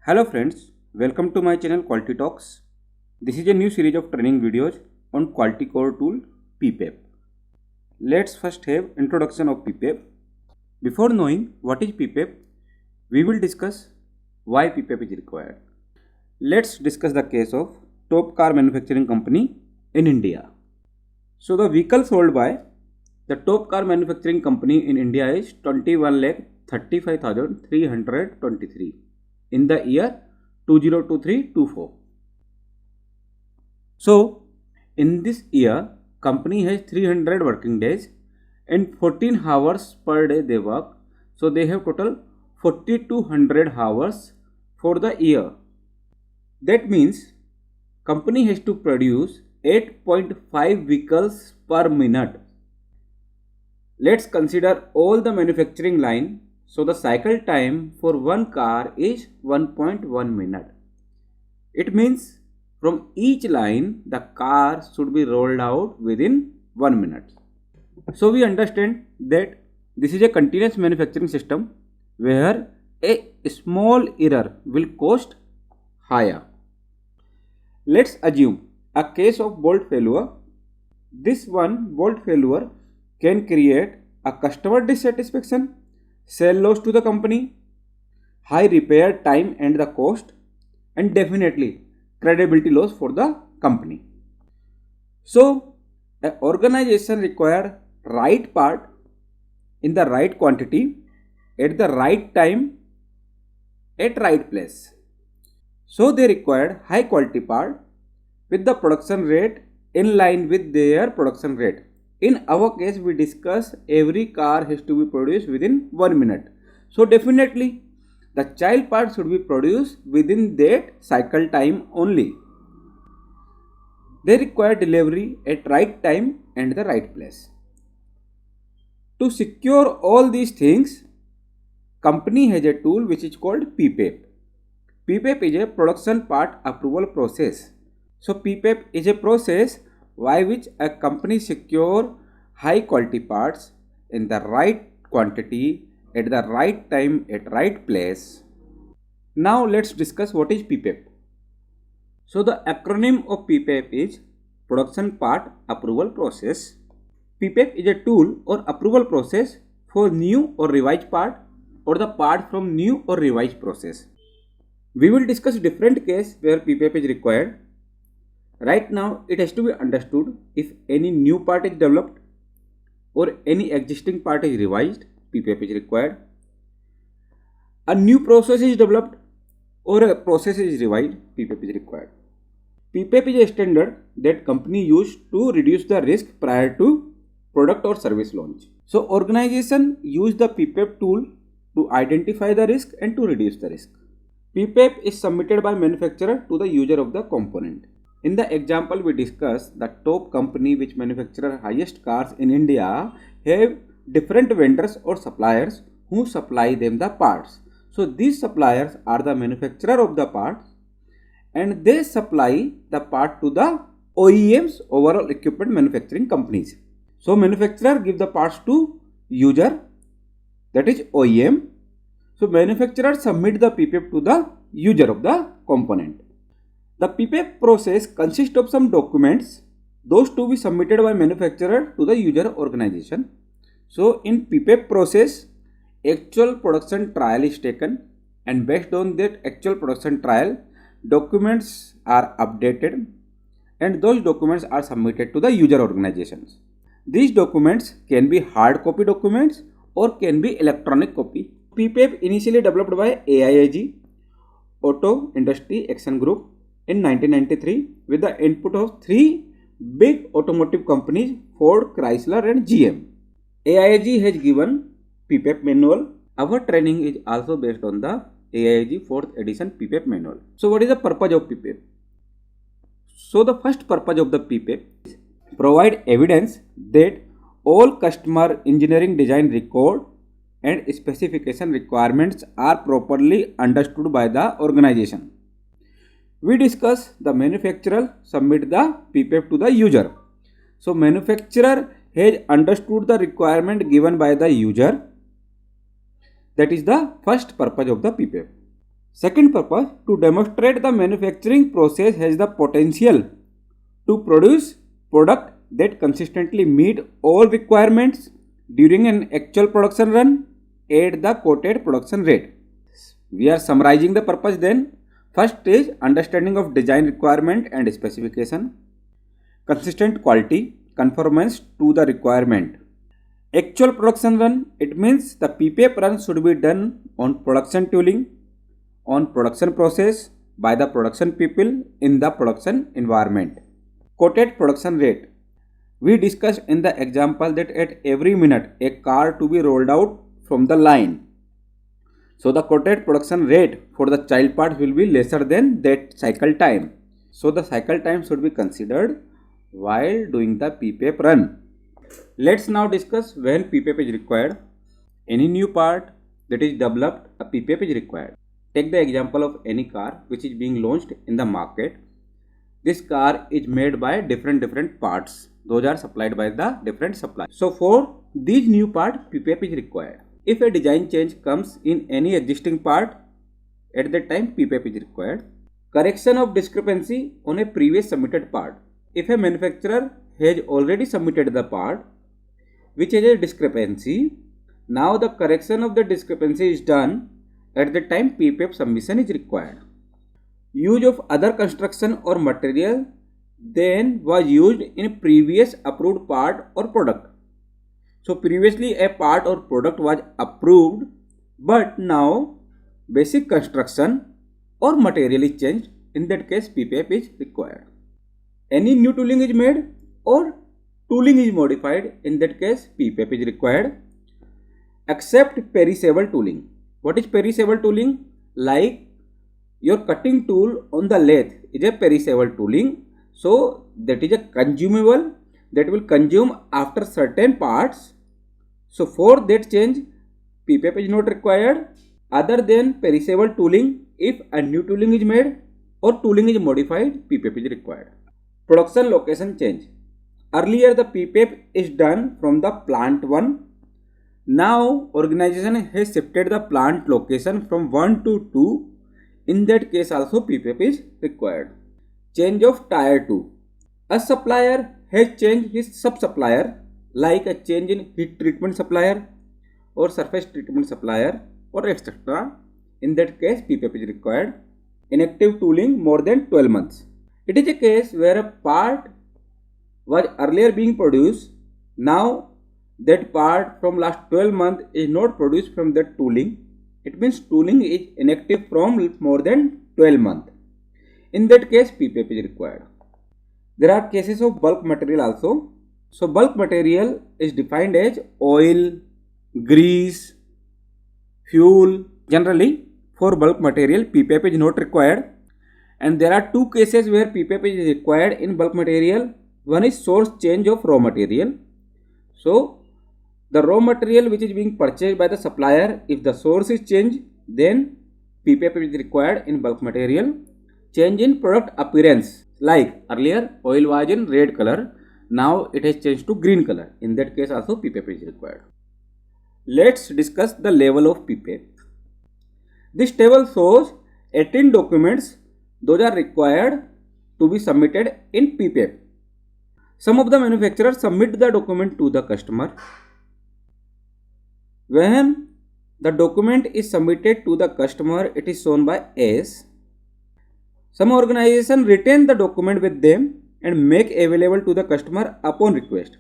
Hello friends, welcome to my channel Quality Talks. This is a new series of training videos on quality core tool PPAP. Let's first have introduction of PPAP. Before knowing what is PPAP, we will discuss why PPAP is required. Let's discuss the case of top car manufacturing company in India. So the vehicle sold by the top car manufacturing company in India is 21,35,323 in the year 2023-24. So in this year, company has 300 working days and 14 hours per day they work. So they have total 4200 hours for the year. That means company has to produce 8.5 vehicles per minute. Let's consider all the manufacturing line. So the cycle time for one car is 1.1 minute. It means from each line the car should be rolled out within 1 minute. So we understand that this is a continuous manufacturing system where a small error will cost higher. Let's assume a case of bolt failure. This one bolt failure can create a customer dissatisfaction, sale loss to the company, high repair time and the cost, and definitely credibility loss for the company. So, an organization require right part in the right quantity at the right time at right place. So, they required high quality part with the production rate in line with their production rate. In our case, we discuss every car has to be produced within 1 minute. So definitely the child part should be produced within that cycle time only. They require delivery at right time and the right place. To secure all these things, company has a tool which is called PPAP. PPAP is a production part approval process. So PPAP is a process by which a company secure high quality parts in the right quantity at the right time at right place. Now let's discuss what is PPAP. So the acronym of PPAP is Production Part Approval Process. PPAP is a tool or approval process for new or revised part or the part from new or revised process. We will discuss different cases where PPAP is required. Right now, it has to be understood if any new part is developed or any existing part is revised, PPAP is required. A new process is developed or a process is revised, PPAP is required. PPAP is a standard that company use to reduce the risk prior to product or service launch. So, organization use the PPAP tool to identify the risk and to reduce the risk. PPAP is submitted by manufacturer to the user of the component. In the example we discussed, the top company which manufacture highest cars in India have different vendors or suppliers who supply them the parts. So these suppliers are the manufacturer of the parts and they supply the part to the OEMs, overall equipment manufacturing companies. So manufacturer give the parts to user, that is OEM. So manufacturer submit the PPAP to the user of the component. The PPAP process consists of some documents, those to be submitted by manufacturer to the user organization. So in PPAP process, actual production trial is taken and based on that actual production trial, documents are updated and those documents are submitted to the user organizations. These documents can be hard copy documents or can be electronic copy. PPAP initially developed by AIAG, Auto Industry Action Group, in 1993 with the input of three big automotive companies Ford, Chrysler and GM. AIG has given PPAP manual. Our training is also based on the AIG 4th edition PPAP manual. So what is the purpose of PPAP? So the first purpose of the PPAP is provide evidence that all customer engineering design record and specification requirements are properly understood by the organization. We discuss the manufacturer submit the PPAP to the user. So manufacturer has understood the requirement given by the user. That is the first purpose of the PPAP. Second purpose, to demonstrate the manufacturing process has the potential to produce product that consistently meet all requirements during an actual production run at the quoted production rate. We are summarizing the purpose then. First is understanding of design requirement and specification. Consistent quality, conformance to the requirement. Actual production run, it means the PPAP run should be done on production tooling, on production process, by the production people in the production environment. Quoted production rate. We discussed in the example that at every minute a car to be rolled out from the line. So the quoted production rate for the child part will be lesser than that cycle time. So the cycle time should be considered while doing the PPAP run. Let's now discuss when PPAP is required. Any new part that is developed, a PPAP is required. Take the example of any car which is being launched in the market. This car is made by different parts. Those are supplied by the different suppliers. So for these new parts, PPAP is required. If a design change comes in any existing part, at that time PPAP is required. Correction of discrepancy on a previous submitted part. If a manufacturer has already submitted the part which has a discrepancy, now the correction of the discrepancy is done, at the time PPAP submission is required. Use of other construction or material than was used in a previous approved part or product. So previously a part or product was approved, but now basic construction or material is changed. In that case PPAP is required. Any new tooling is made or tooling is modified, in that case PPAP is required. Except perishable tooling. What is perishable tooling? Like your cutting tool on the lathe is a perishable tooling. So that is a consumable that will consume after certain parts. So for that change PPAP is not required. Other than perishable tooling, if a new tooling is made or tooling is modified, PPAP is required. Production location change. Earlier the PPAP is done from the plant 1. Now organization has shifted the plant location from 1 to 2. In that case also PPAP is required. Change of tier 2. A supplier has changed his sub-supplier, like a change in heat treatment supplier or surface treatment supplier or etc. In that case PPAP is required. Inactive tooling more than 12 months. It is a case where a part was earlier being produced. Now that part from last 12 months is not produced from that tooling. It means tooling is inactive from more than 12 months. In that case PPAP is required. There are cases of bulk material also. So bulk material is defined as oil, grease, fuel. Generally for bulk material PPAP is not required. And there are two cases where PPAP is required in bulk material. One is source change of raw material. So the raw material which is being purchased by the supplier, if the source is changed, then PPAP is required in bulk material. Change in product appearance, like earlier oil was in red color, now it has changed to green color. In that case also PPAP is required. Let's discuss the level of PPAP. This table shows 18 documents. Those are required to be submitted in PPAP. Some of the manufacturers submit the document to the customer. When the document is submitted to the customer, it is shown by S. Some organizations retain the document with them and make available to the customer upon request.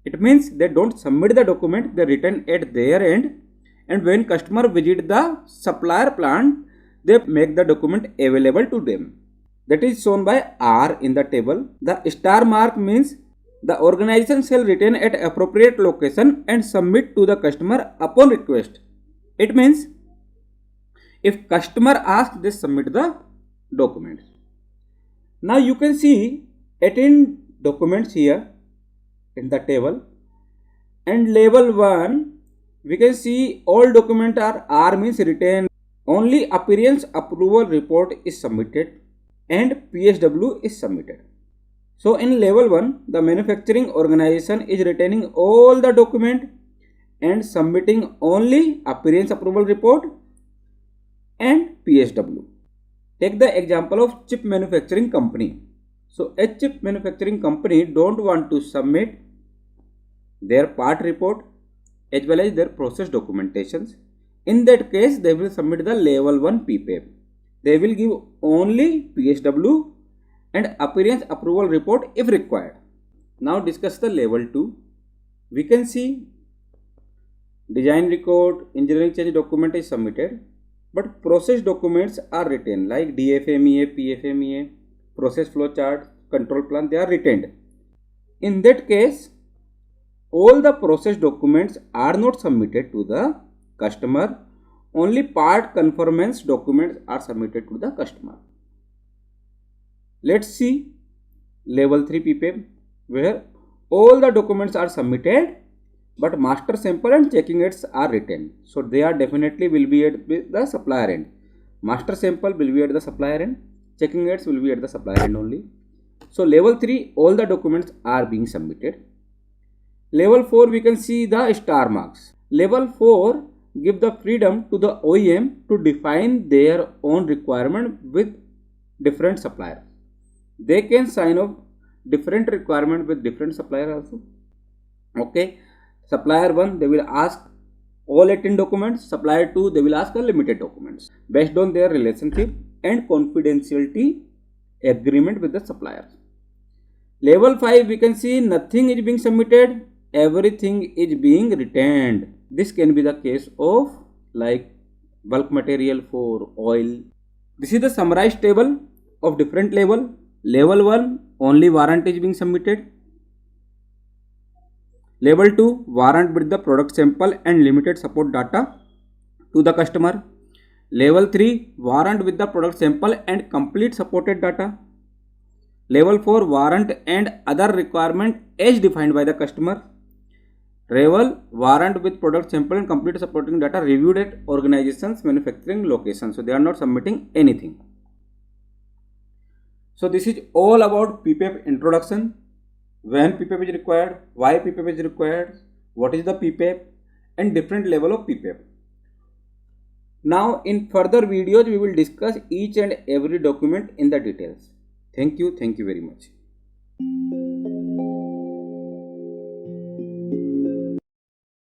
It means they don't submit the document, they return at their end, and when customer visit the supplier plant, they make the document available to them. That is shown by R in the table. The star mark means the organization shall retain at appropriate location and submit to the customer upon request. It means if customer asks, they submit the documents. Now you can see 18 documents here in the table, and label 1 we can see all documents are R means retained. Only appearance approval report is submitted and PSW is submitted. So in level 1, the manufacturing organization is retaining all the document and submitting only appearance approval report and PSW. Take the example of chip manufacturing company. So a chip manufacturing company don't want to submit their part report as well as their process documentations. In that case, they will submit the level 1 PPAP. They will give only PSW and appearance approval report if required. Now discuss the level 2. We can see design record, engineering change document is submitted, but process documents are written like DFMEA, PFMEA, process flow chart, control plan, they are written. In that case, all the process documents are not submitted to the customer. Only part conformance documents are submitted to the customer. Let's see level 3 PPAP where all the documents are submitted but master sample and checking aids are written. So they are definitely will be at the supplier end. Master sample will be at the supplier end. Checking aids will be at the supplier end only. So level 3 all the documents are being submitted. Level 4 we can see the star marks. Level 4 give the freedom to the OEM to define their own requirement with different suppliers. They can sign off different requirement with different supplier also. Okay, supplier 1 they will ask all 18 documents, supplier 2 they will ask a limited documents based on their relationship and confidentiality agreement with the suppliers. Level 5 we can see nothing is being submitted, everything is being retained. This can be the case of like bulk material for oil. This is the summarized table of different level. Level 1 only warrant is being submitted. Level 2 warrant with the product sample and limited support data to the customer. Level 3 warrant with the product sample and complete supported data. Level 4 warrant and other requirement as defined by the customer. Level warrant with product sample and complete supporting data reviewed at organization's manufacturing location. So they are not submitting anything. So this is all about PPAP introduction. When PPAP is required, why PPAP is required, what is the PPAP and different level of PPAP. Now in further videos we will discuss each and every document in the details. Thank you very much.